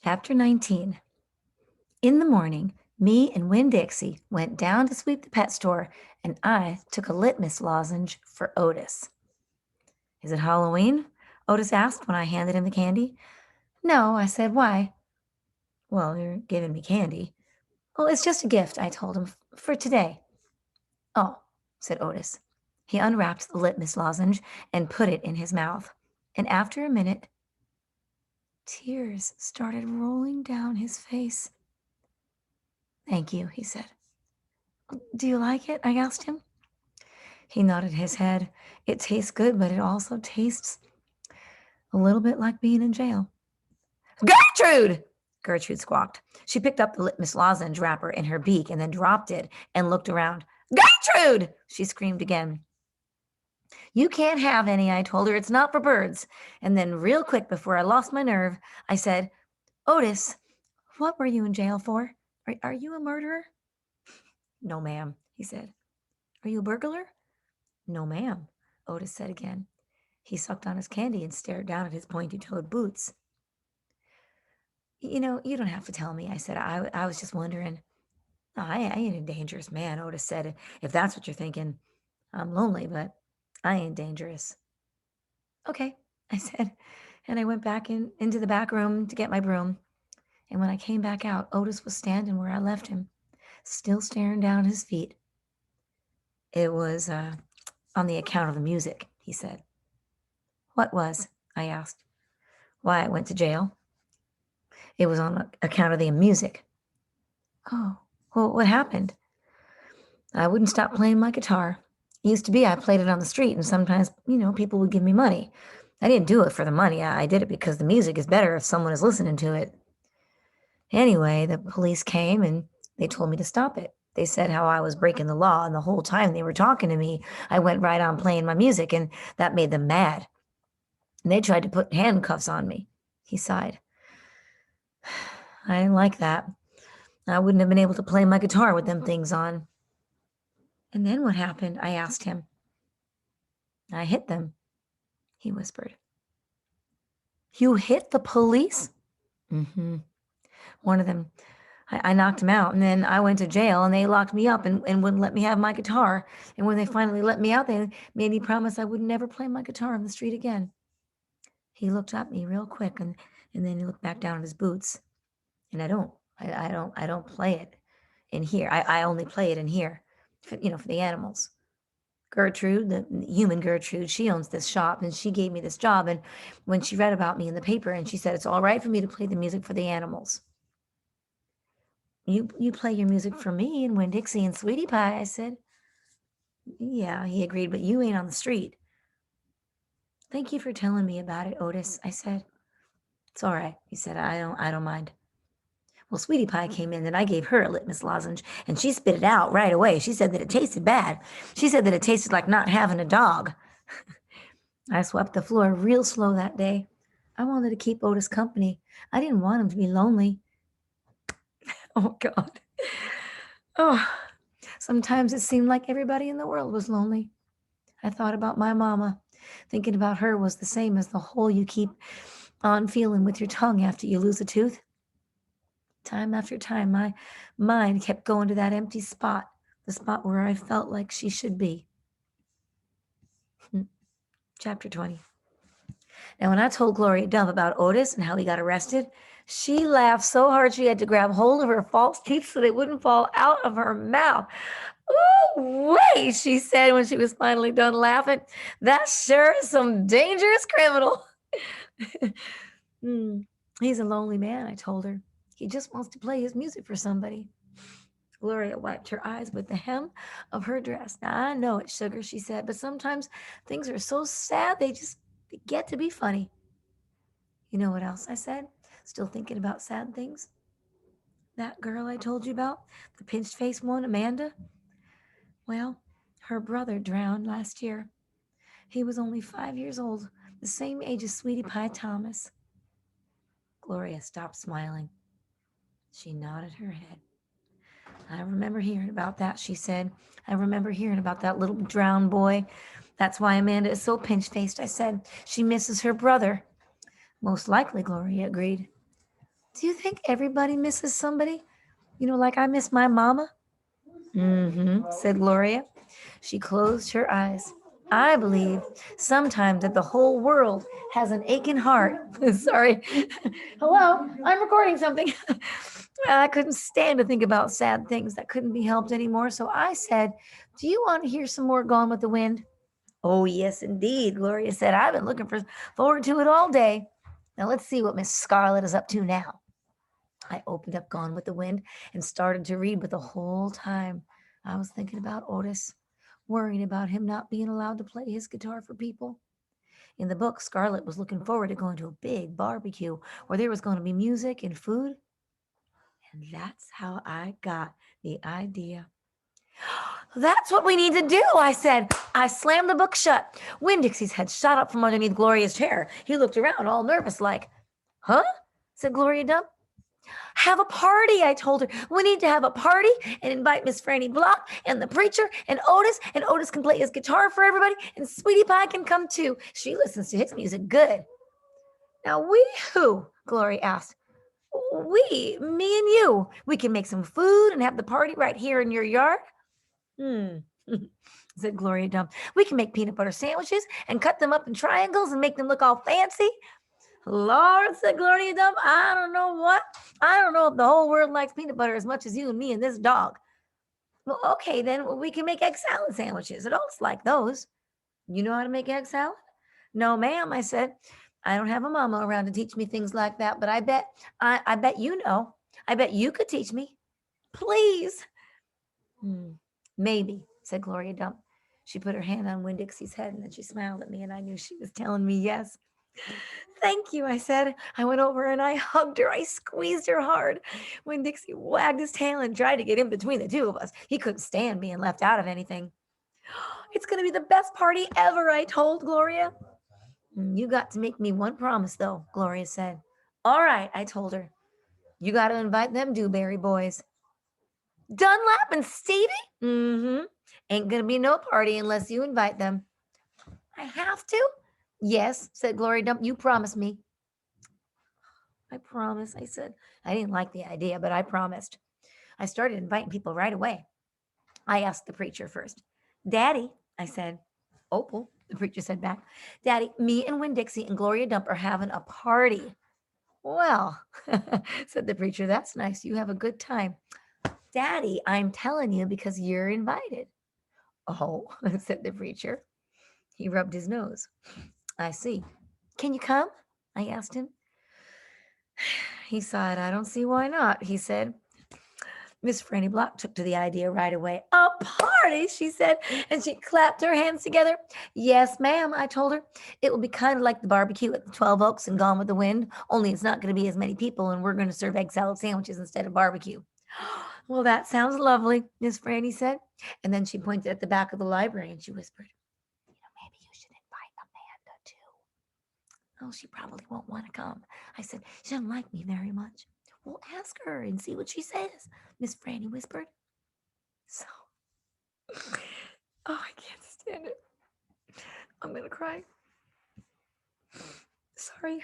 Chapter 19. In the morning, me and Winn-Dixie went down to sweep the pet store, and I took a litmus lozenge for Otis. Is it Halloween? Otis asked when I handed him the candy. No, I said, why? Well, you're giving me candy. Well, it's just a gift, I told him, for today. Oh, said Otis. He unwrapped the litmus lozenge and put it in his mouth. And after a minute, tears started rolling down his face. Thank you, he said. Do you like it? I asked him. He nodded his head. It tastes good, but it also tastes a little bit like being in jail. Gertrude! Gertrude squawked. She picked up the litmus lozenge wrapper in her beak and then dropped it and looked around. Gertrude! She screamed again. You can't have any, I told her. It's not for birds. And then real quick before I lost my nerve, I said, Otis, what were you in jail for? Are you a murderer? No, ma'am, he said. Are you a burglar? No, ma'am, Otis said again. He sucked on his candy and stared down at his pointy-toed boots. You don't have to tell me, I said. I was just wondering. No, I ain't a dangerous man, Otis said. If that's what you're thinking. I'm lonely, but I ain't dangerous. Okay, I said, and I went back into the back room to get my broom. And when I came back out, Otis was standing where I left him, still staring down at his feet. It was on the account of the music, he said. What was? I asked. Why I went to jail. It was on account of the music. Oh, well, what happened? I wouldn't stop playing my guitar. It used to be I played it on the street, and sometimes, people would give me money. I didn't do it for the money. I did it because the music is better if someone is listening to it. Anyway, the police came, and they told me to stop it. They said how I was breaking the law, and the whole time they were talking to me, I went right on playing my music, and that made them mad. And they tried to put handcuffs on me. He sighed. I didn't like that. I wouldn't have been able to play my guitar with them things on. And then what happened? I asked him. I hit them, he whispered. You hit the police? Mm-hmm. One of them, I knocked him out, and then I went to jail, and they locked me up and wouldn't let me have my guitar. And when they finally let me out, they made me promise I would never play my guitar on the street again. He looked at me real quick, and then he looked back down at his boots. And I don't play it in here. I only play it in here, for the animals. Gertrude, the human Gertrude, she owns this shop, and she gave me this job. And when she read about me in the paper, and she said, it's all right for me to play the music for the animals. You play your music for me and Winn-Dixie and Sweetie Pie, I said. Yeah, he agreed, but you ain't on the street. Thank you for telling me about it, Otis, I said. It's all right, he said. I don't mind. Well, Sweetie Pie came in, and I gave her a litmus lozenge, and she spit it out right away. She said that it tasted bad. She said that it tasted like not having a dog. I swept the floor real slow that day. I wanted to keep Otis company. I didn't want him to be lonely. Oh, God. Oh, sometimes it seemed like everybody in the world was lonely. I thought about my mama. Thinking about her was the same as the hole you keep on feeling with your tongue after you lose a tooth. Time after time, my mind kept going to that empty spot, the spot where I felt like she should be. Chapter 20. Now, when I told Gloria Dove about Otis and how he got arrested, she laughed so hard she had to grab hold of her false teeth so they wouldn't fall out of her mouth. Ooh, wait, she said when she was finally done laughing. That sure is some dangerous criminal. He's a lonely man, I told her. He just wants to play his music for somebody. Gloria wiped her eyes with the hem of her dress. Now, I know it, sugar, she said, but sometimes things are so sad they just get to be funny. You know what else I said? Still thinking about sad things? That girl I told you about, the pinched face one, Amanda? Well, her brother drowned last year. He was only 5 years old, the same age as Sweetie Pie Thomas. Gloria stopped smiling. She nodded her head. I remember hearing about that, she said. I remember hearing about that little drowned boy. That's why Amanda is so pinch-faced, I said. She misses her brother. Most likely, Gloria agreed. Do you think everybody misses somebody? Like I miss my mama? Mm-hmm, said Gloria. She closed her eyes. I believe sometimes that the whole world has an aching heart. Sorry. Hello, I'm recording something. I couldn't stand to think about sad things that couldn't be helped anymore. So I said, do you want to hear some more Gone with the Wind? Oh, yes, indeed, Gloria said. I've been looking forward to it all day. Now let's see what Miss Scarlet is up to now. I opened up Gone with the Wind and started to read, but the whole time I was thinking about Otis, worrying about him not being allowed to play his guitar for people. In the book, Scarlet was looking forward to going to a big barbecue where there was going to be music and food. And that's how I got the idea. That's what we need to do, I said. I slammed the book shut. Winn-Dixie's head shot up from underneath Gloria's chair. He looked around all nervous like, huh? Said Gloria Dump. Have a party, I told her. We need to have a party and invite Miss Franny Block and the preacher and Otis can play his guitar for everybody, and Sweetie Pie can come too. She listens to his music good. Now, we who? Gloria asked. We, me and you. We can make some food and have the party right here in your yard. Said Gloria Dump. We can make peanut butter sandwiches and cut them up in triangles and make them look all fancy. Lord, said Gloria Dump, I don't know if the whole world likes peanut butter as much as you and me and this dog. Well, okay, then we can make egg salad sandwiches. Adults like those. You know how to make egg salad? No, ma'am, I said. I don't have a mama around to teach me things like that, but I bet you know. I bet you could teach me. Please. Maybe, said Gloria Dump. She put her hand on Winn-Dixie's head and then she smiled at me and I knew she was telling me yes. Thank you, I said. I went over and I hugged her. I squeezed her hard. Winn-Dixie wagged his tail and tried to get in between the two of us. He couldn't stand being left out of anything. It's going to be the best party ever, I told Gloria. You got to make me one promise, though, Gloria said. All right, I told her. You got to invite them Dewberry boys. Dunlap and Stevie? Mm-hmm. Ain't going to be no party unless you invite them. I have to? Yes, said Gloria Dump. You promised me. I promise, I said. I didn't like the idea, but I promised. I started inviting people right away. I asked the preacher first. Daddy, I said. Opal, the preacher said back. Daddy, me and Winn-Dixie and Gloria Dump are having a party. Well, said the preacher, that's nice. You have a good time. Daddy, I'm telling you because you're invited. Oh, said the preacher. He rubbed his nose. I see. Can you come? I asked him. He sighed. I don't see why not, he said. Miss Franny Block took to the idea right away. A party, she said, and she clapped her hands together. Yes, ma'am, I told her. It will be kind of like the barbecue at the 12 Oaks and Gone with the Wind, only it's not going to be as many people, and we're going to serve egg salad sandwiches instead of barbecue. Well, that sounds lovely, Miss Franny said. And then she pointed at the back of the library and she whispered, maybe you should invite Amanda too. Oh, she probably won't want to come. I said, she doesn't like me very much. Well, ask her and see what she says, Miss Franny whispered. So, I can't stand it. I'm going to cry. Sorry.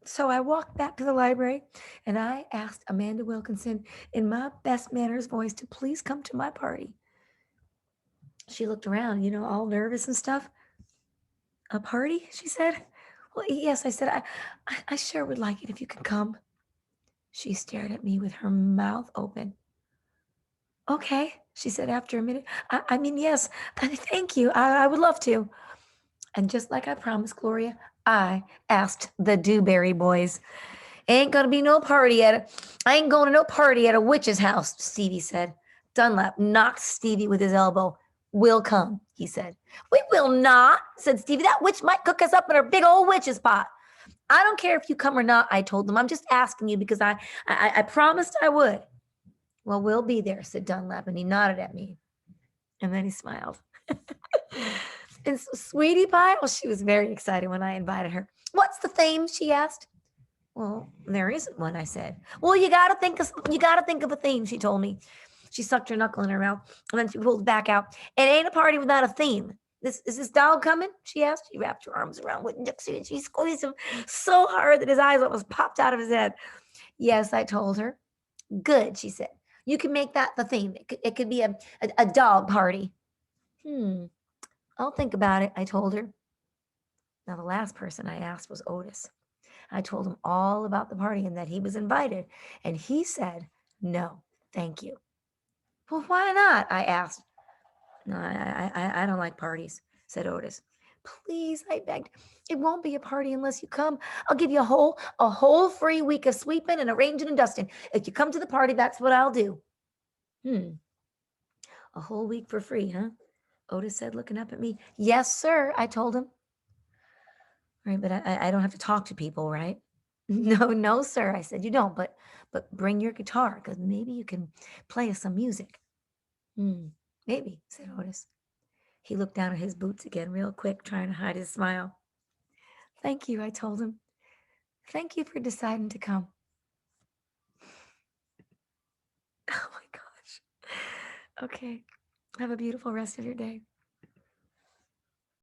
So I walked back to the library and I asked Amanda Wilkinson in my best manners voice to please come to my party. She looked around, all nervous and stuff. A party, she said. Well, yes, I said, I sure would like it if you could come. She stared at me with her mouth open. Okay, she said after a minute. I mean, yes, thank you. I would love to. And just like I promised Gloria, I asked the Dewberry boys. Ain't gonna be no party I ain't going to no party at a witch's house, Stevie said. Dunlap knocked Stevie with his elbow. We'll come, he said. We will not, said Stevie. That witch might cook us up in her big old witch's pot. I don't care if you come or not, I told them. I'm just asking you because I promised I would. Well, we'll be there, said Dunlap, and he nodded at me. And then he smiled. And so Sweetie Pie, well, she was very excited when I invited her. What's the theme? She asked. Well, there isn't one, I said. Well, you gotta think of a theme, she told me. She sucked her knuckle in her mouth, and then she pulled it back out. It ain't a party without a theme. This is this dog coming?" she asked. She wrapped her arms around with Dixie and she squeezed him so hard that his eyes almost popped out of his head. "Yes," I told her. "Good," she said. "You can make that the theme. It could be a dog party." "Hmm, I'll think about it," I told her. Now, the last person I asked was Otis. I told him all about the party and that he was invited, and he said, "No, thank you." "Well, why not?" I asked. "No, I don't like parties," said Otis. "Please," I begged. "It won't be a party unless you come. I'll give you a whole free week of sweeping and arranging and dusting. If you come to the party, that's what I'll do." "Hmm, a whole week for free, huh?" Otis said, looking up at me. "Yes, sir," I told him. "Right, but I don't have to talk to people, right?" "No, no, sir," I said, "you don't, but bring your guitar, because maybe you can play us some music." "Hmm, maybe," said Otis. He looked down at his boots again real quick, trying to hide his smile. "Thank you," I told him. "Thank you for deciding to come." Oh my gosh. Okay. Have a beautiful rest of your day.